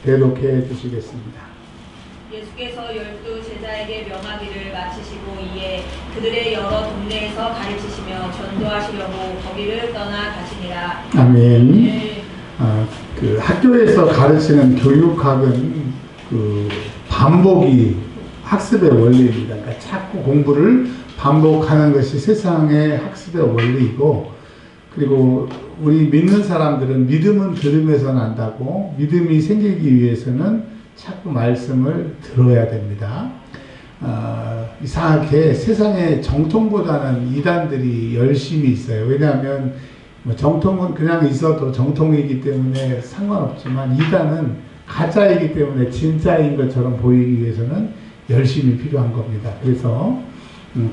대독해 주시겠습니다. 예수께서 12제자에게 명하기를 마치시고 이에 그들의 여러 동네에서 가르치시며 전도하시려고 거기를 떠나 가시니라. 아멘. 네. 그 학교에서 가르치는 교육학은 그 반복이 학습의 원리입니다. 그러니까 자꾸 공부를 반복하는 것이 세상의 학습의 원리이고, 그리고 우리 믿는 사람들은 믿음은 들음에서 난다고, 믿음이 생기기 위해서는 자꾸 말씀을 들어야 됩니다. 이상하게 세상에 정통보다는 이단들이 열심히 있어요. 왜냐하면 정통은 그냥 있어도 정통이기 때문에 상관없지만, 이단은 가짜이기 때문에 진짜인 것처럼 보이기 위해서는 열심히 필요한 겁니다. 그래서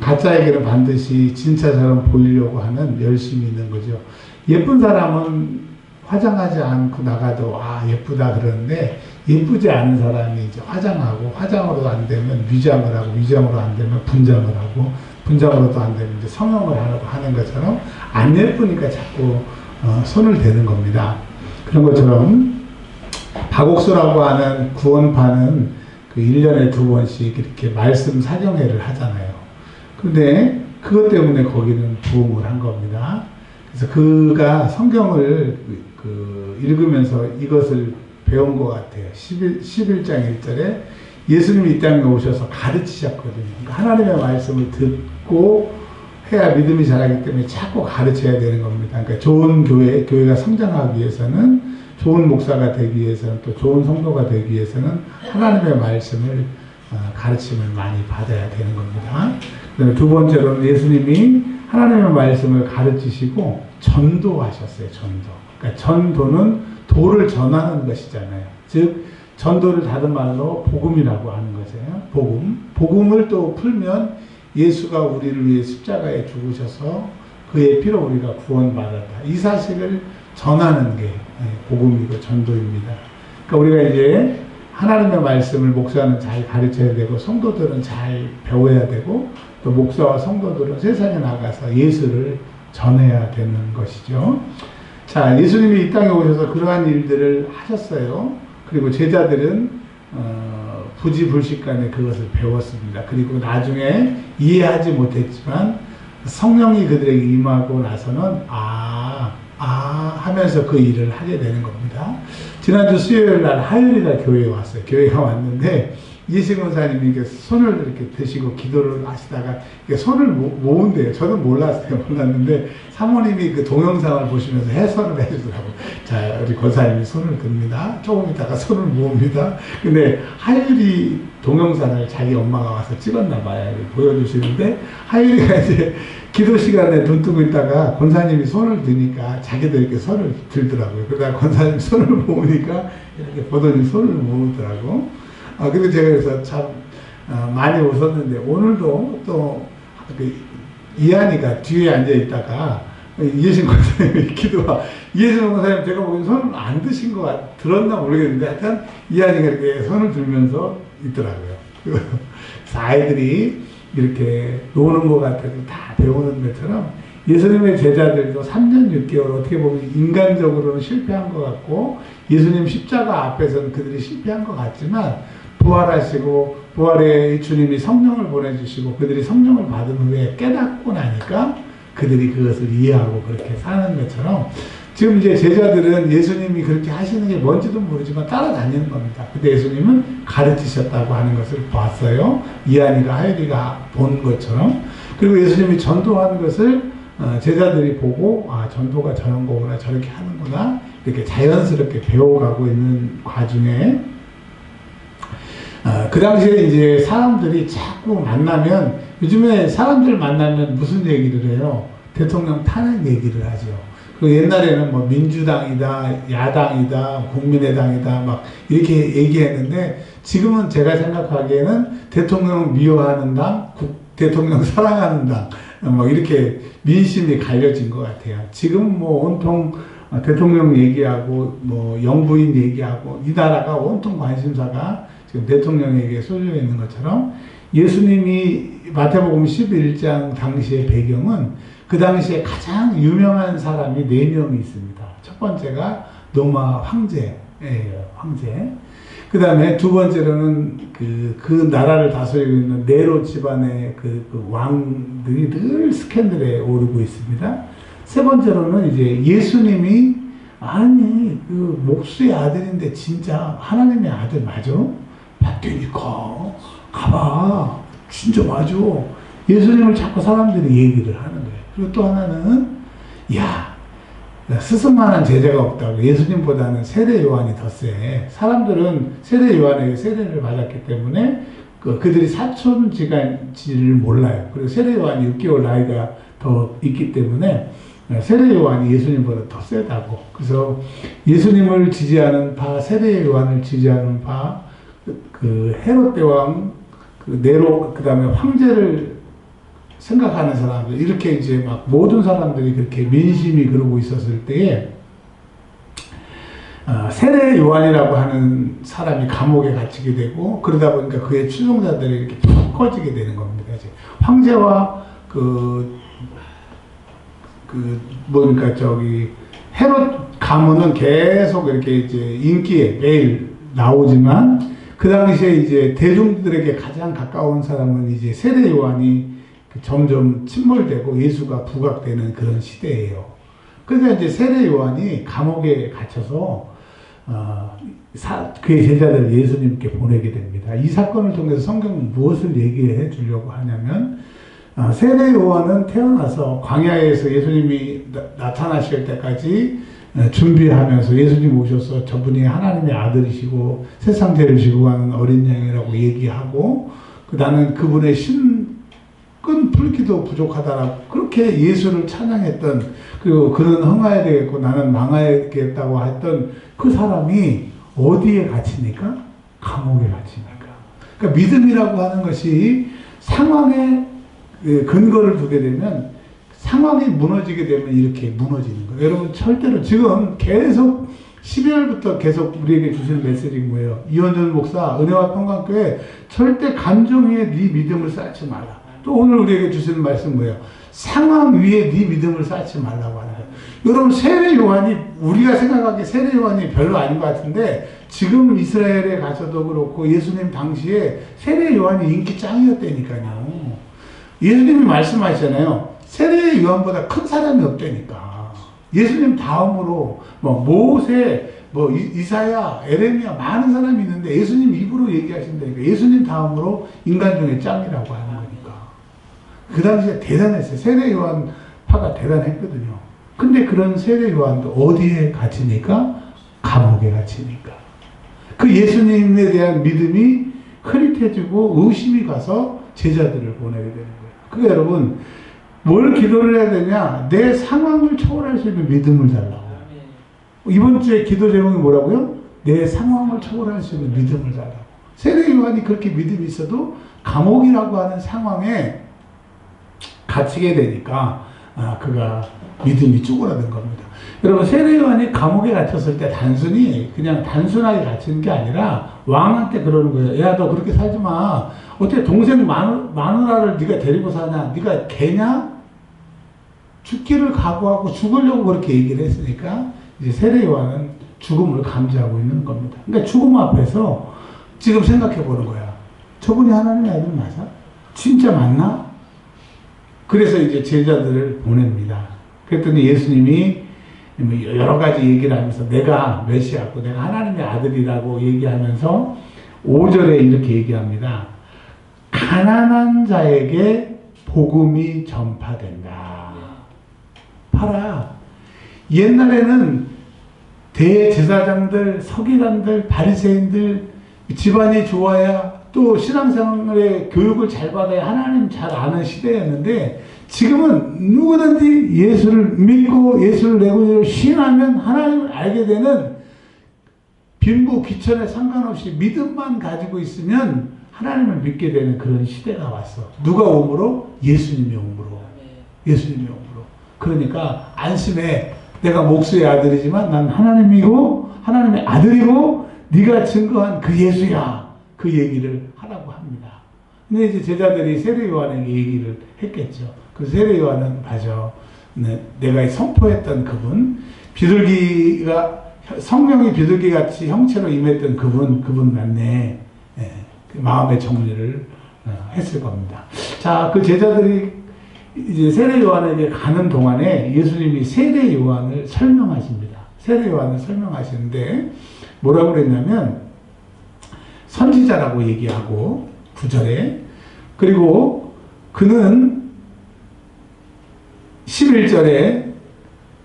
가짜에게는 반드시 진짜처럼 보이려고 하는 열심이 있는 거죠. 예쁜 사람은 화장하지 않고 나가도 예쁘다 그러는데, 예쁘지 않은 사람이 이제 화장하고, 화장으로도 안 되면 위장을 하고, 위장으로 안 되면 분장을 하고, 분장으로도 안 되면 이제 성형을 하려고 하는 것처럼, 안 예쁘니까 자꾸 손을 대는 겁니다. 그런 것처럼 박옥수라고 하는 구원파는 그 1년에 2번씩 이렇게 말씀 사경회를 하잖아요. 그런데 그것 때문에 거기는 부흥을 한 겁니다. 그래서 그가 성경을 읽으면서 이것을 배운 것 같아요. 11장 1절에 예수님이 이 땅에 오셔서 가르치셨거든요. 그러니까 하나님의 말씀을 듣고 해야 믿음이 자라기 때문에 자꾸 가르쳐야 되는 겁니다. 그러니까 좋은 교회가 성장하기 위해서는, 좋은 목사가 되기 위해서는, 또 좋은 성도가 되기 위해서는 하나님의 말씀을 가르침을 많이 받아야 되는 겁니다. 그다음에 두 번째로는 예수님이 하나님의 말씀을 가르치시고 전도하셨어요. 전도. 그러니까 전도는 도를 전하는 것이잖아요. 즉 전도를 다른 말로 복음이라고 하는 거죠. 복음을 또 풀면 예수가 우리를 위해 십자가에 죽으셔서 그의 피로 우리가 구원받았다. 이 사실을 전하는 게 복음이고 전도입니다. 그러니까 우리가 이제 하나님의 말씀을 목사는 잘 가르쳐야 되고, 성도들은 잘 배워야 되고, 또 목사와 성도들은 세상에 나가서 예수를 전해야 되는 것이죠. 자, 예수님이 이 땅에 오셔서 그러한 일들을 하셨어요. 그리고 제자들은 부지불식간에 그것을 배웠습니다. 그리고 나중에 이해하지 못했지만 성령이 그들에게 임하고 나서는 하면서 그 일을 하게 되는 겁니다. 지난주 수요일 날 하율이가 교회에 왔어요. 교회가 왔는데 이혜식 원사님이 이렇게 손을 이렇게 드시고 기도를 하시다가 손을 모은대요. 저는 몰랐는데 사모님이 그 동영상을 보시면서 해설을 해주더라고요. 자, 우리 권사님이 손을 듭니다. 조금 있다가 손을 모읍니다. 근데 하율이 동영상을 자기 엄마가 와서 찍었나 봐요. 보여주시는데 하율이가 이제 기도 시간에 눈 뜨고 있다가 권사님이 손을 드니까 자기도 이렇게 손을 들더라고요. 그러다가 권사님이 손을 모으니까 이렇게 보더니 손을 모으더라고. 근데 제가 그래서 참 많이 웃었는데, 오늘도 또 이한이가 뒤에 앉아 있다가 이혜신 권사님이 이혜신 권사님 제가 보기엔 손을 안 드신 거 들었나 모르겠는데, 하여튼 이한이가 이렇게 손을 들면서 있더라고요. 그래서 아이들이 이렇게 노는 것 같아도 다 배우는 것처럼 예수님의 제자들도 3년 6개월 어떻게 보면 인간적으로는 실패한 것 같고, 예수님 십자가 앞에서는 그들이 실패한 것 같지만, 부활하시고 부활의 주님이 성령을 보내주시고 그들이 성령을 받은 후에 깨닫고 나니까 그들이 그것을 이해하고 그렇게 사는 것처럼, 지금 이제 제자들은 예수님이 그렇게 하시는 게 뭔지도 모르지만 따라다니는 겁니다. 근데 예수님은 가르치셨다고 하는 것을 봤어요. 이한이가 하율이가 본 것처럼. 그리고 예수님이 전도하는 것을 제자들이 보고, 전도가 저런 거구나, 저렇게 하는구나, 이렇게 자연스럽게 배워가고 있는 과정에 그 당시에 이제 사람들이 자꾸 만나면, 요즘에 사람들 만나면 무슨 얘기를 해요? 대통령 탄핵 얘기를 하죠. 그리고 옛날에는 뭐 민주당이다, 야당이다, 국민의당이다, 막 이렇게 얘기했는데, 지금은 제가 생각하기에는 대통령 미워하는 당, 대통령 사랑하는 당, 뭐 이렇게 민심이 갈려진 것 같아요. 지금 뭐 온통 대통령 얘기하고 뭐 영부인 얘기하고 이 나라가 온통 관심사가 지금 대통령에게 쏠려 있는 것처럼, 예수님이 마태복음 11장 당시의 배경은 그 당시에 가장 유명한 사람이 4명이 있습니다. 첫 번째가 로마 황제, 황제. 그 다음에 두 번째로는 그 나라를 다스리고 있는 네로 집안의 그 왕들이 늘 스캔들에 오르고 있습니다. 세 번째로는 이제 예수님이 아니 그 목수의 아들인데 진짜 하나님의 아들 맞아? 맞다니까 가봐 진짜 맞아. 예수님을 자꾸 사람들이 얘기를 하는 거예요. 그리고 또 하나는 야 스승만한 제자가 없다고. 예수님보다는 세례 요한이 더 세. 사람들은 세례 요한에게 세례를 받았기 때문에 그들이 사촌지간지를 몰라요. 그리고 세례 요한이 6개월 나이가 더 있기 때문에 세례 요한이 예수님보다 더 세다고. 그래서 예수님을 지지하는 바, 세례 요한을 지지하는 바, 그 헤롯 대왕, 그 네로, 그 다음에 황제를 생각하는 사람들, 이렇게 이제 막 모든 사람들이 그렇게 민심이 그러고 있었을 때에 세례 요한이라고 하는 사람이 감옥에 gat히게 되고, 그러다 보니까 그의 추종자들이 이렇게 푹 꺼지게 되는 겁니다. 이제 황제와 그러니까 헤롯 가문은 계속 이렇게 이제 인기에 매일 나오지만, 그 당시에 이제 대중들에게 가장 가까운 사람은 이제 세례 요한이 점점 침몰되고 예수가 부각되는 그런 시대예요. 그래서 이제 세례 요한이 감옥에 갇혀서 그의 제자들을 예수님께 보내게 됩니다. 이 사건을 통해서 성경은 무엇을 얘기해 주려고 하냐면, 세례 요한은 태어나서 광야에서 예수님이 나타나실 때까지 준비하면서 예수님 오셔서 저분이 하나님의 아들이시고 세상 죄를 지고 가는 어린 양이라고 얘기하고, 나는 그분의 끈 풀기도 부족하다라고 그렇게 예수를 찬양했던, 그리고 그는 흥하야 되겠고 나는 망하야겠다고 했던 그 사람이 어디에 갇히니까? 감옥에 갇히니까. 그러니까 믿음이라고 하는 것이 상황에 근거를 두게 되면, 상황이 무너지게 되면 이렇게 무너지는 거예요. 여러분 절대로 지금 계속 12월부터 계속 우리에게 주시는 메시지가 뭐예요? 이현준 목사 은혜와 평강교회 절대 감정 위에 네 믿음을 쌓지 말라. 또 오늘 우리에게 주시는 말씀 뭐예요? 상황 위에 네 믿음을 쌓지 말라고 하는 거예요. 여러분 세례 요한이, 우리가 생각하기에 세례 요한이 별로 아닌 것 같은데, 지금 이스라엘에 가서도 그렇고 예수님 당시에 세례 요한이 인기 짱이었다니까요. 예수님이 말씀하시잖아요. 세례 요한보다 큰 사람이 없다니까. 예수님 다음으로 모세, 이사야, 에레미야 많은 사람이 있는데 예수님 입으로 얘기하신다니까. 예수님 다음으로 인간 중에 짱이라고 하는 거니까. 그 당시에 대단했어요. 세례 요한 파가 대단했거든요. 근데 그런 세례 요한도 어디에 갇히니까? 감옥에 갇히니까. 그 예수님에 대한 믿음이 흐릿해지고 의심이 가서 제자들을 보내게 되는 거예요. 그러니까 여러분 뭘 기도를 해야 되냐? 내 상황을 초월할 수 있는 믿음을 달라고. 이번 주에 기도 제목이 뭐라고요? 내 상황을 초월할 수 있는 믿음을 달라고. 세례 요한이 그렇게 믿음이 있어도 감옥이라고 하는 상황에 갇히게 되니까 그가 믿음이 쪼그라든 겁니다. 여러분 세례 요한이 감옥에 갇혔을 때 그냥 단순하게 갇히는 게 아니라 왕한테 그러는 거예요. 야, 너 그렇게 살지 마. 어떻게 동생 마누라를 네가 데리고 사냐? 네가 개냐? 죽기를 각오하고 죽으려고 그렇게 얘기를 했으니까 이제 세례 요한은 죽음을 감지하고 있는 겁니다. 그러니까 죽음 앞에서 지금 생각해 보는 거야. 저분이 하나님의 아들 맞아? 진짜 맞나? 그래서 이제 제자들을 보냅니다. 그랬더니 예수님이 여러 가지 얘기를 하면서 내가 메시아고 내가 하나님의 아들이라고 얘기하면서 5절에 이렇게 얘기합니다. 가난한 자에게 복음이 전파된다. 봐라. 옛날에는 대제사장들, 서기관들, 바리새인들 집안이 좋아야 또 신앙생활의 교육을 잘 받아야 하나님 잘 아는 시대였는데, 지금은 누구든지 예수를 믿고 예수를 내고 신하면 하나님을 알게 되는, 빈부 귀천에 상관없이 믿음만 가지고 있으면 하나님을 믿게 되는 그런 시대가 왔어. 누가 오므로? 예수님이 오므로. 예수님이 오므로. 그러니까 안심해. 내가 목수의 아들이지만 난 하나님이고 하나님의 아들이고 네가 증거한 그 예수야. 그 얘기를 하라고 합니다. 근데 이제 제자들이 세례 요한에게 얘기를 했겠죠. 그 세례 요한은 맞아. 내가 선포했던 그분, 비둘기가 성령이 비둘기같이 형체로 임했던 그분 맞네. 예, 그 마음의 정리를 했을 겁니다. 자, 그 제자들이 이제 세례 요한에게 가는 동안에 예수님이 세례 요한을 설명하십니다. 세례 요한을 설명하시는데 뭐라고 그랬냐면 선지자라고 얘기하고 9절에 그리고 그는 11절에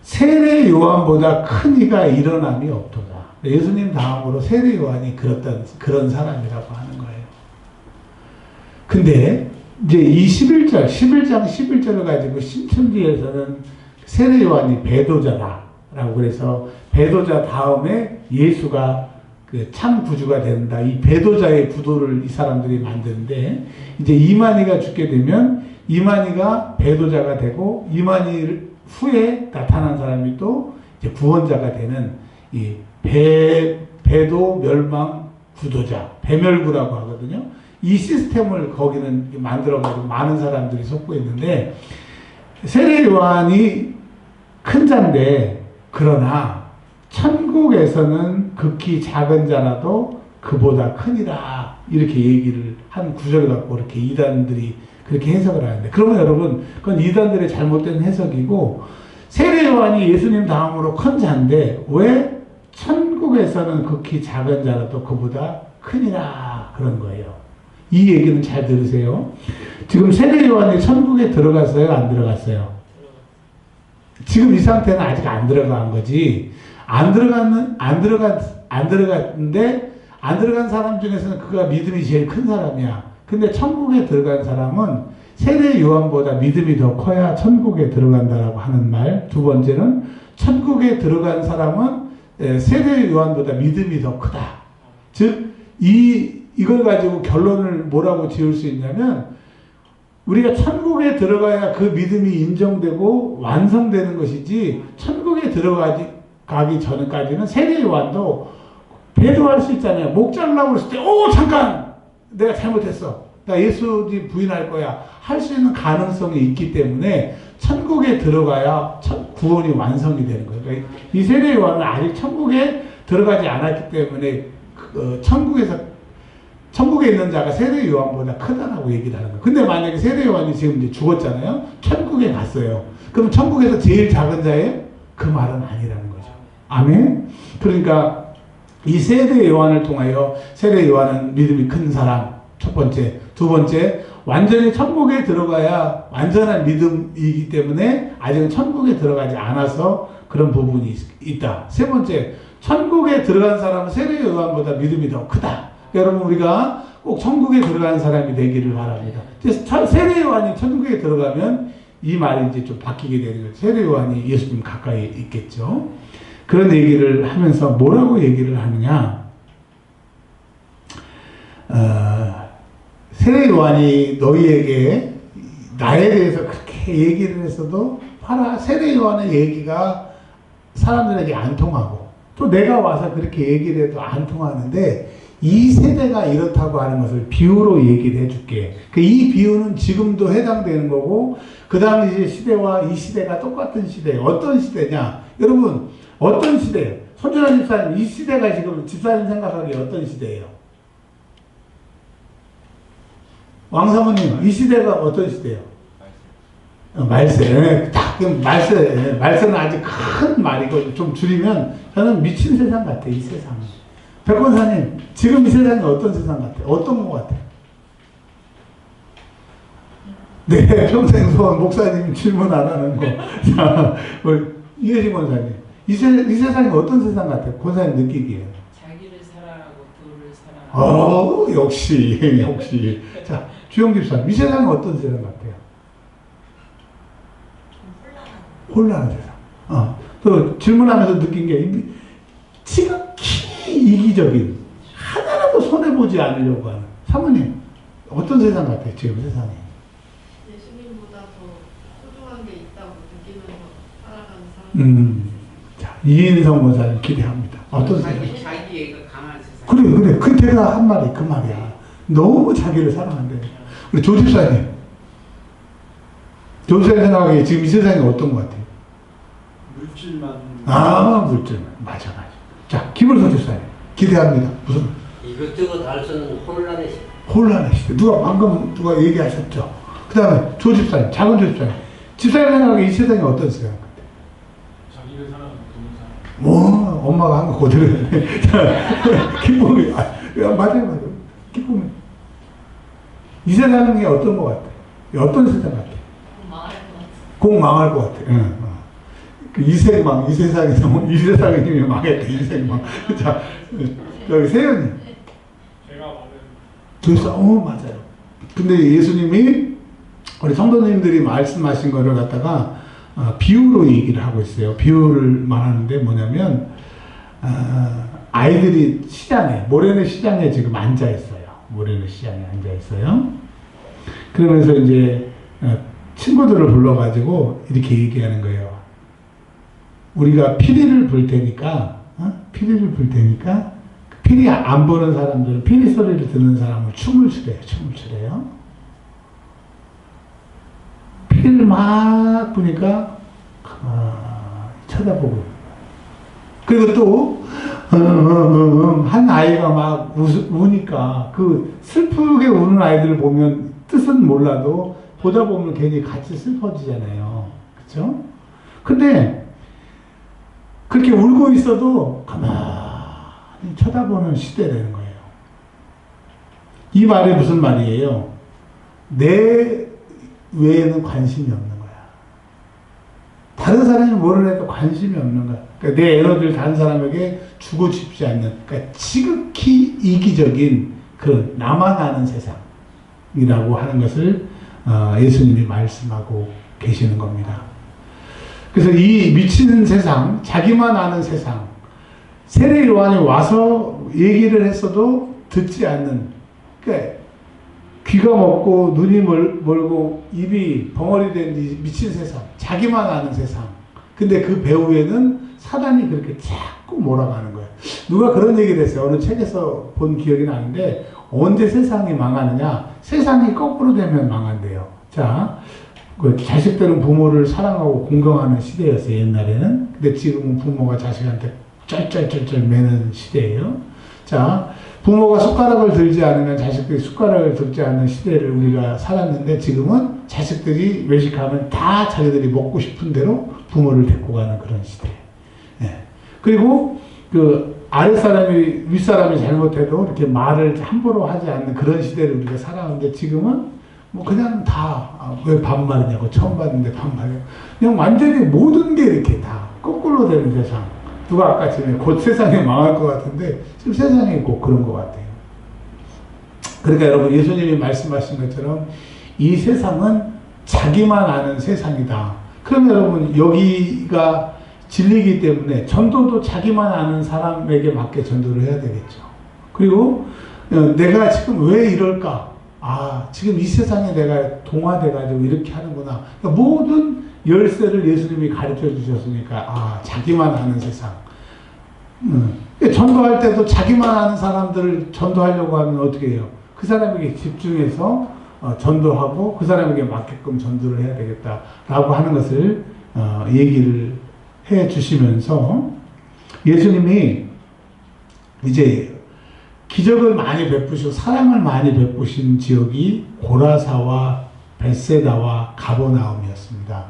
세례 요한보다 큰 이가 일어남이 없도다. 예수님 다음으로 세례 요한이 그런 사람이라고 하는 거예요. 근데 이제 이 11장 11절을 가지고 신천지에서는 세례 요한이 배도자다라고 그래서 배도자 다음에 예수가 그 참 구주가 된다. 이 배도자의 구도를 이 사람들이 만드는데 이제 이만희가 죽게 되면 이만희가 배도자가 되고 이만희 후에 나타난 사람이 또 이제 구원자가 되는 이 배도 멸망 구도자 배멸구라고 하거든요. 이 시스템을 거기는 만들어가지고 많은 사람들이 속고 있는데 세례 요한이 큰 자인데 그러나 천국에서는 극히 작은 자라도 그보다 크니라 이렇게 얘기를 한 구절을 갖고 이렇게 이단들이 그렇게 해석을 하는데 그러면 여러분 그건 이단들의 잘못된 해석이고 세례 요한이 예수님 다음으로 큰 자인데 왜 천국에서는 극히 작은 자라도 그보다 크니라 그런 거예요. 이 얘기는 잘 들으세요. 지금 세례 요한이 천국에 들어갔어요? 안 들어갔어요? 지금 이 상태는 아직 안 들어간 거지. 안 들어갔는데 안 들어간 사람 중에서는 그가 믿음이 제일 큰 사람이야. 근데 천국에 들어간 사람은 세례 요한보다 믿음이 더 커야 천국에 들어간다라고 하는 말. 두 번째는 천국에 들어간 사람은 세례 요한보다 믿음이 더 크다. 즉 이걸 가지고 결론을 뭐라고 지을 수 있냐면 우리가 천국에 들어가야 그 믿음이 인정되고 완성되는 것이지 천국에 가기 전까지는 세례 요한도 배도할 수 있잖아요. 목 잘라고 그랬을 때 잠깐 내가 잘못했어. 나 예수 부인할 거야. 할 수 있는 가능성이 있기 때문에 천국에 들어가야 구원이 완성이 되는 거예요. 그러니까 이 세례 요한은 아직 천국에 들어가지 않았기 때문에 천국에 있는 자가 세례 요한보다 크다라고 얘기를 하는 거예요. 근데 만약에 세례 요한이 지금 이제 죽었잖아요. 천국에 갔어요. 그럼 천국에서 제일 작은 자예요? 그 말은 아니라는 거죠. 아멘? 그러니까 이 세례 요한을 통하여 세례 요한은 믿음이 큰 사람 첫 번째. 두 번째, 완전히 천국에 들어가야 완전한 믿음이기 때문에 아직은 천국에 들어가지 않아서 그런 부분이 있다. 세 번째, 천국에 들어간 사람은 세례 요한보다 믿음이 더 크다. 여러분 우리가 꼭 천국에 들어가는 사람이 되기를 바랍니다. 세례 요한이 천국에 들어가면 이 말이 이제 좀 바뀌게 되는 거죠. 세례 요한이 예수님 가까이 있겠죠. 그런 얘기를 하면서 뭐라고 얘기를 하느냐. 세례 요한이 너희에게 나에 대해서 그렇게 얘기를 했어도 봐라. 세례 요한의 얘기가 사람들에게 안 통하고 또 내가 와서 그렇게 얘기를 해도 안 통하는데 이 세대가 이렇다고 하는 것을 비유로 얘기를 해줄게. 이 비유는 지금도 해당되는 거고 그 당시 시대와 이 시대가 똑같은 시대예요. 어떤 시대냐? 여러분 어떤 시대예요? 손준환 집사님 이 시대가 지금 집사님 생각하기에 어떤 시대예요? 왕사모님 이 시대가 어떤 시대예요? 말세. 딱 말세는 아주 큰 말이고 좀 줄이면 저는 미친 세상 같아. 이 세상은. 백권사님 지금 이 세상이 어떤 세상 같아요? 어떤 것 같아요? 네, 평생 소원 목사님 질문 안 하는 거. 자, 이혜진 권사님 이 세상이 어떤 세상 같아요? 권사님 느끼기에. 자기를 사랑하고 도를 사랑하고. 역시. 자, 주영 집사님 이 세상이 어떤 세상 같아요? 혼란한 세상. 또 질문하면서 느낀 게 지극히 이기적인 하나라도 손해보지 않으려고 하는 사모님 어떤 세상 같아요? 지금 세상이. 예수님보다 더 소중한 게 있다고 느끼면서 살아가는 사람. 자, 이인성 권사님 기대합니다. 어떤 세상? 자기애가 강한 세상. 그래. 그 제가 한 말이 그 말이야. 너무 자기를 사랑한다니까. 우리 조 집사님. 조 집사님 생각하기에 지금 이 세상이 어떤 것 같아요? 물질만. 물질만. 맞아. 자, 김을서 집사님 기대합니다. 무슨 이것저것 알 수는 혼란의 시대. 혼란의 시대. 누가 얘기하셨죠. 그 다음에 조 집사님, 작은 조 집사님. 집사님 생각하기에 이 세상이 어떤 세상 같아요? 자기를 사랑하는 좋은 사람. 엄마가 한 거 그대로 했네. 자, 기쁨이, 맞아요. 기쁨이. 이 세상이 어떤 것 같아요? 어떤 세상 같아요? 꼭 망할 것 같아요. 응. 그 이생망, 이 세상이 망했다, 이생망. 자, 여기 세연님. 제가 말은 그래서, 맞아요. 근데 예수님이 우리 성도님들이 말씀하신 거를 갖다가 비유로 얘기를 하고 있어요. 비유를 말하는데 뭐냐면, 아이들이 모래내 시장에 지금 앉아 있어요. 모래내 시장에 앉아 있어요. 그러면서 이제 친구들을 불러가지고 이렇게 얘기하는 거예요. 우리가 피리를 불 테니까, 피리 안 보는 사람들은 피리 소리를 듣는 사람을 춤을 추래요. 피리를 막 부니까 쳐다보고, 그리고 또 한 아이가 막 우니까 그 슬프게 우는 아이들을 보면 뜻은 몰라도 보다 보면 괜히 같이 슬퍼지잖아요. 그렇죠? 근데 그렇게 울고 있어도 가만히 쳐다보는 시대라는 거예요. 이 말이 무슨 말이에요? 내 외에는 관심이 없는 거야. 다른 사람이 뭐를 해도 관심이 없는 거야. 그러니까 내 에너지를 다른 사람에게 주고 싶지 않는, 그러니까 지극히 이기적인 그런 나만 아는 세상이라고 하는 것을 예수님이 말씀하고 계시는 겁니다. 그래서 이 미치는 세상, 자기만 아는 세상, 세례 요한이 와서 얘기를 했어도 듣지 않는, 그러니까 귀가 먹고 눈이 멀고 입이 벙어리 된 미친 세상, 자기만 아는 세상. 근데 그 배후에는 사단이 그렇게 자꾸 몰아가는 거예요. 누가 그런 얘기를 했어요. 어느 책에서 본 기억이 나는데, 언제 세상이 망하느냐? 세상이 거꾸로 되면 망한대요. 자, 그 자식들은 부모를 사랑하고 공경하는 시대였어요, 옛날에는. 근데 지금은 부모가 자식한테 쩔쩔쩔쩔 매는 시대예요. 자, 부모가 숟가락을 들지 않으면 자식들이 숟가락을 들지 않는 시대를 우리가 살았는데, 지금은 자식들이 외식하면 다 자기들이 먹고 싶은 대로 부모를 데리고 가는 그런 시대. 예. 그리고 그 아랫사람이 윗사람이 잘못해도 이렇게 말을 함부로 하지 않는 그런 시대를 우리가 살아왔는데, 지금은 뭐 그냥 다 왜 반말이냐고, 처음 봤는데 반말이냐고, 그냥 완전히 모든 게 이렇게 다 거꾸로 되는 세상. 누가 아까 전에 곧 세상이 망할 것 같은데 지금 세상이 꼭 그런 것 같아요. 그러니까 여러분, 예수님이 말씀하신 것처럼 이 세상은 자기만 아는 세상이다. 그러면 여러분, 여기가 진리이기 때문에 전도도 자기만 아는 사람에게 맞게 전도를 해야 되겠죠. 그리고 내가 지금 왜 이럴까? 지금 이 세상에 내가 동화돼가지고 이렇게 하는구나. 그러니까 모든 열쇠를 예수님이 가르쳐 주셨으니까, 자기만 아는 세상. 전도할 때도 자기만 아는 사람들을 전도하려고 하면 어떻게 해요? 그 사람에게 집중해서 전도하고 그 사람에게 맞게끔 전도를 해야 되겠다라고 하는 것을 얘기를 해 주시면서, 예수님이 이제 기적을 많이 베푸시고 사랑을 많이 베푸신 지역이 고라사와 벳세다와 가버나움이었습니다.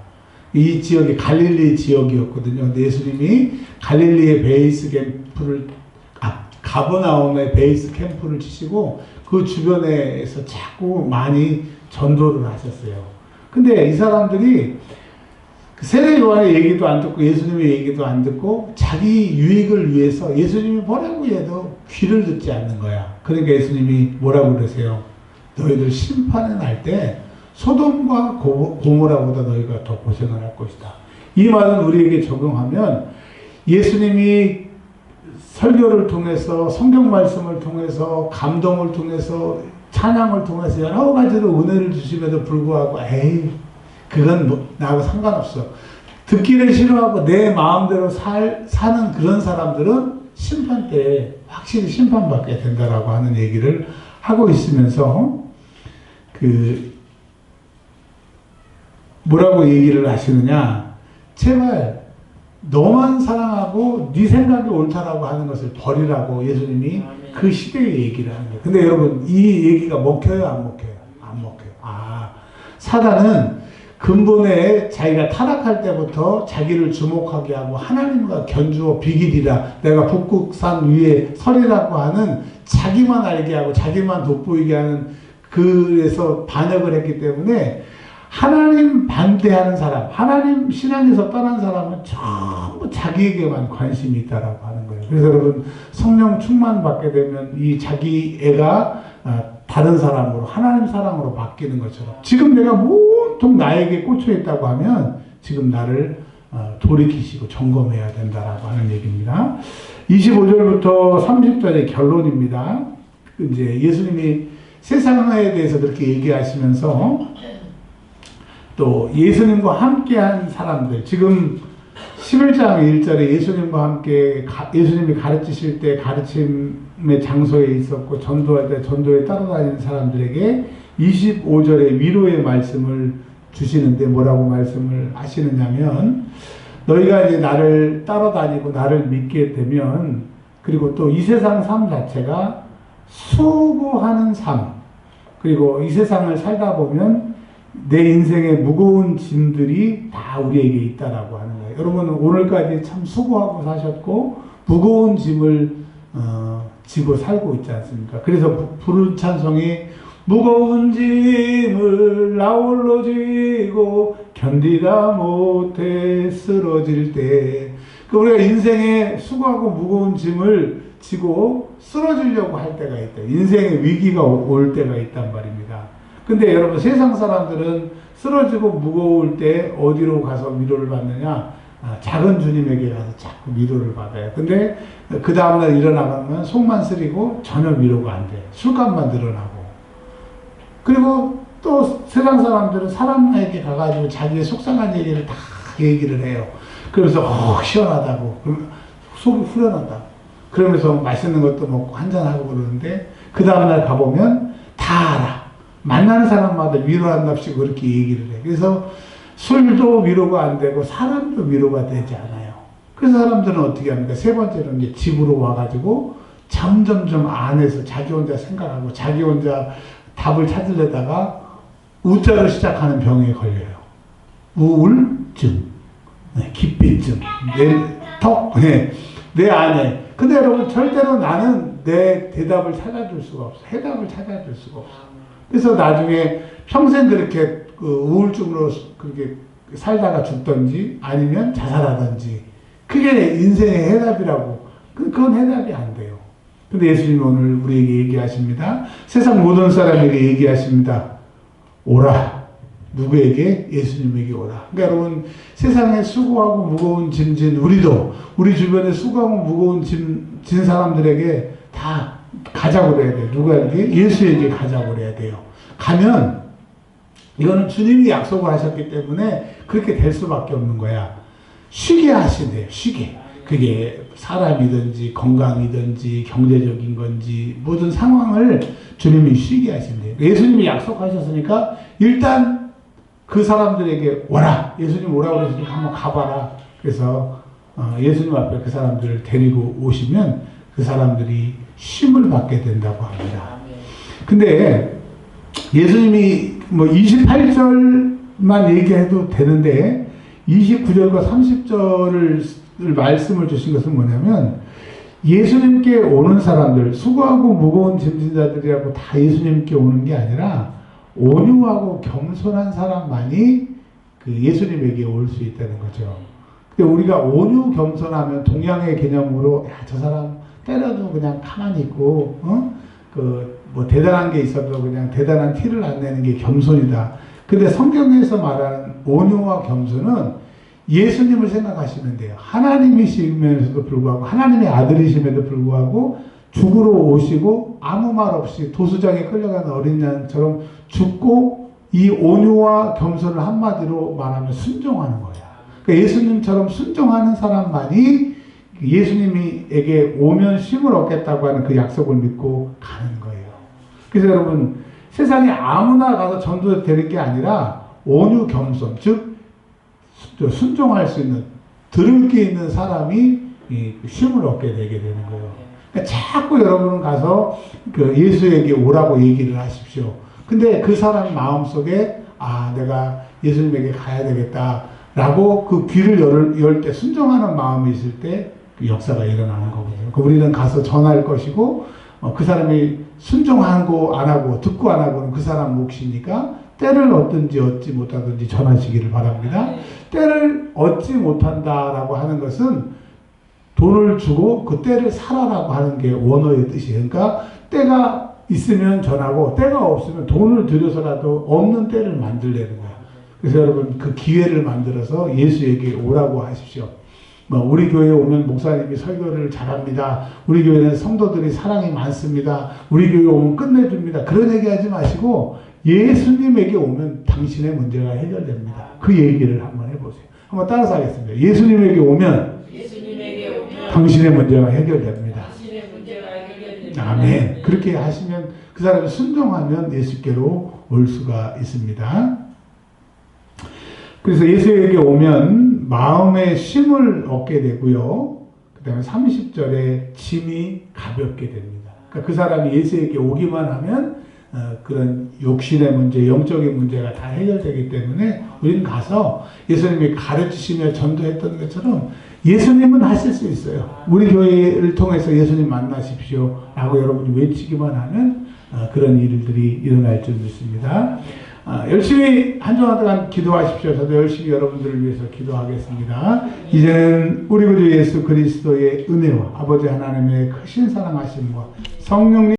이 지역이 갈릴리 지역이었거든요. 근데 예수님이 갈릴리의 베이스 캠프를, 가버나움의 베이스 캠프를 치시고 그 주변에서 자꾸 많이 전도를 하셨어요. 근데 이 사람들이 세례 요한의 얘기도 안 듣고 예수님의 얘기도 안 듣고 자기 유익을 위해서 예수님이 뭐라고 해도 귀를 듣지 않는 거야. 그러니까 예수님이 뭐라고 그러세요? 너희들 심판에 날 때 소돔과 고모라보다 너희가 더 고생을 할 것이다. 이 말은 우리에게 적용하면, 예수님이 설교를 통해서, 성경 말씀을 통해서, 감동을 통해서, 찬양을 통해서 여러 가지로 은혜를 주심에도 불구하고 그건 나하고 상관없어. 듣기를 싫어하고 내 마음대로 사는 그런 사람들은 심판 때 확실히 심판받게 된다라고 하는 얘기를 하고 있으면서, 뭐라고 얘기를 하시느냐. 제발 너만 사랑하고 네 생각이 옳다라고 하는 것을 버리라고 예수님이 그 시대의 얘기를 하는 거예요. 근데 여러분 이 얘기가 먹혀요, 안 먹혀요? 안 먹혀요. 사단은 근본에 자기가 타락할 때부터 자기를 주목하게 하고 하나님과 견주어 비기리라, 내가 북극산 위에 서리라고 하는 자기만 알게 하고 자기만 돋보이게 하는, 그래서 반역을 했기 때문에 하나님 반대하는 사람, 하나님 신앙에서 떠난 사람은 전부 자기에게만 관심이 있다라고 하는 거예요. 그래서 여러분 성령 충만 받게 되면 이 자기 애가 다른 사람으로, 하나님 사랑으로 바뀌는 것처럼, 지금 내가 온통 나에게 꽂혀 있다고 하면 지금 나를 돌이키시고 점검해야 된다라고 하는 얘기입니다. 25절부터 30절의 결론입니다. 이제 예수님이 세상에 대해서 그렇게 얘기하시면서 또 예수님과 함께한 사람들, 지금 11장 1절에 예수님과 함께 예수님이 가르치실 때 가르침의 장소에 있었고 전도할 때 전도에 따라다니는 사람들에게 25절에 위로의 말씀을 주시는데 뭐라고 말씀을 하시느냐면, 너희가 이제 나를 따라다니고 나를 믿게 되면, 그리고 또 이 세상 삶 자체가 수고하는 삶, 그리고 이 세상을 살다 보면 내 인생의 무거운 짐들이 다 우리에게 있다라고 하는 거예요. 여러분 오늘까지 참 수고하고 사셨고 무거운 짐을 지고 살고 있지 않습니까? 그래서 부른 찬송이 무거운 짐을 나 홀로 지고 견디다 못해 쓰러질 때, 우리가 인생에 수고하고 무거운 짐을 지고 쓰러지려고 할 때가 있다. 인생의 위기가 올 때가 있단 말입니다. 근데 여러분 세상 사람들은 쓰러지고 무거울 때 어디로 가서 위로를 받느냐? 작은 주님에게 가서 자꾸 위로를 받아요. 근데 그 다음날 일어나면 속만 쓰리고 전혀 위로가 안 돼. 술값만 늘어나고. 그리고 또 세상 사람들은 사람에게 가가지고 자기의 속상한 얘기를 다 얘기를 해요. 그러면서 시원하다고, 그럼 속이 후련하다. 그러면서 맛있는 것도 먹고 한잔하고 그러는데 그 다음날 가보면 다 알아. 만나는 사람마다 위로한답시고 그렇게 얘기를 해. 그래서 술도 위로가 안 되고 사람도 위로가 되지 않아요. 그래서 사람들은 어떻게 합니까? 세 번째로는 이제 집으로 와가지고 점점점 안에서 자기 혼자 생각하고 자기 혼자 답을 찾으려다가 우자로 시작하는 병에 걸려요. 우울증, 기피증, 내 안에. 근데 여러분 절대로 나는 내 대답을 찾아줄 수가 없어. 해답을 찾아줄 수가 없어. 그래서 나중에 평생 그렇게 우울증으로 그렇게 살다가 죽던지 아니면 자살하던지, 그게 인생의 해답이라고. 그건 해답이 안 돼요. 근데 예수님이 오늘 우리에게 얘기하십니다. 세상 모든 사람에게 얘기하십니다. 오라. 누구에게? 예수님에게 오라. 그러니까 여러분 세상에 수고하고 무거운 짐진 우리도, 우리 주변에 수고하고 무거운 짐진 사람들에게 다 가자고 그래야 돼요. 누구에게? 예수에게 가자고 그래야 돼요. 가면 이거는 주님이 약속을 하셨기 때문에 그렇게 될 수밖에 없는 거야. 쉬게 하신대요. 쉬게. 그게 사람이든지 건강이든지 경제적인 건지 모든 상황을 주님이 쉬게 하신대요. 예수님이 약속하셨으니까 일단 그 사람들에게 오라. 예수님 오라고 그랬으니까 한번 가봐라. 그래서 예수님 앞에 그 사람들을 데리고 오시면 그 사람들이 쉼을 받게 된다고 합니다. 근데 예수님이 뭐 28절만 얘기해도 되는데 29절과 30절을 말씀을 주신 것은 뭐냐면, 예수님께 오는 사람들, 수고하고 무거운 짐진자들이라고 다 예수님께 오는 게 아니라 온유하고 겸손한 사람만이 그 예수님에게 올 수 있다는 거죠. 근데 우리가 온유 겸손하면 동양의 개념으로 야, 저 사람 때려도 그냥 가만히 있고 뭐 대단한 게 있어도 그냥 대단한 티를 안 내는 게 겸손이다. 근데 성경에서 말하는 온유와 겸손은 예수님을 생각하시면 돼요. 하나님이시면서도 불구하고, 하나님의 아들이심에도 불구하고 죽으러 오시고 아무 말 없이 도수장에 끌려가는 어린 양처럼 죽고, 이 온유와 겸손을 한마디로 말하면 순종하는 거야. 그러니까 예수님처럼 순종하는 사람만이 예수님에게 오면 쉼을 얻겠다고 하는 그 약속을 믿고 가는 거예요. 그래서 여러분 세상에 아무나 가서 전도되는 게 아니라 온유 겸손, 즉 순종할 수 있는, 들을 게 있는 사람이 이 쉼을 얻게 되게 되는 거예요. 그러니까 자꾸 여러분은 가서 그 예수에게 오라고 얘기를 하십시오. 근데 그 사람 마음속에 내가 예수님에게 가야 되겠다라고 그 귀를 열 때 순종하는 마음이 있을 때 그 역사가 일어나는 거거든요. 우리는 가서 전할 것이고 그 사람이 순종하고 안 하고 듣고 안 하고는 그 사람 몫이니까 때를 얻든지 얻지 못하든지 전하시기를 바랍니다. 때를 얻지 못한다라고 하는 것은 돈을 주고 그 때를 살아라고 하는 게 원어의 뜻이에요. 그러니까 때가 있으면 전하고 때가 없으면 돈을 들여서라도 없는 때를 만들려는 거예요. 그래서 여러분 그 기회를 만들어서 예수에게 오라고 하십시오. 우리 교회에 오면 목사님이 설교를 잘합니다. 우리 교회는 성도들이 사랑이 많습니다. 우리 교회에 오면 끝내줍니다. 그런 얘기하지 마시고 예수님에게 오면 당신의 문제가 해결됩니다. 그 얘기를 한번 해보세요. 한번 따라서 하겠습니다. 예수님에게 오면 당신의 문제가 해결됩니다. 아멘. 그렇게 하시면 그 사람이 순종하면 예수께로 올 수가 있습니다. 그래서 예수에게 오면 마음의 쉼을 얻게 되고요. 그 다음에 30절에 짐이 가볍게 됩니다. 그러니까 그 사람이 예수에게 오기만 하면 그런 욕심의 문제, 영적인 문제가 다 해결되기 때문에 우리는 가서 예수님이 가르치시며 전도했던 것처럼 예수님은 하실 수 있어요. 우리 교회를 통해서 예수님 만나십시오 라고 여러분이 외치기만 하면 그런 일들이 일어날 줄 믿습니다. 열심히 한 주간 동안 기도하십시오. 저도 열심히 여러분들을 위해서 기도하겠습니다. 이제는 우리 구주 예수 그리스도의 은혜와 아버지 하나님의 크신 사랑하심과 성령님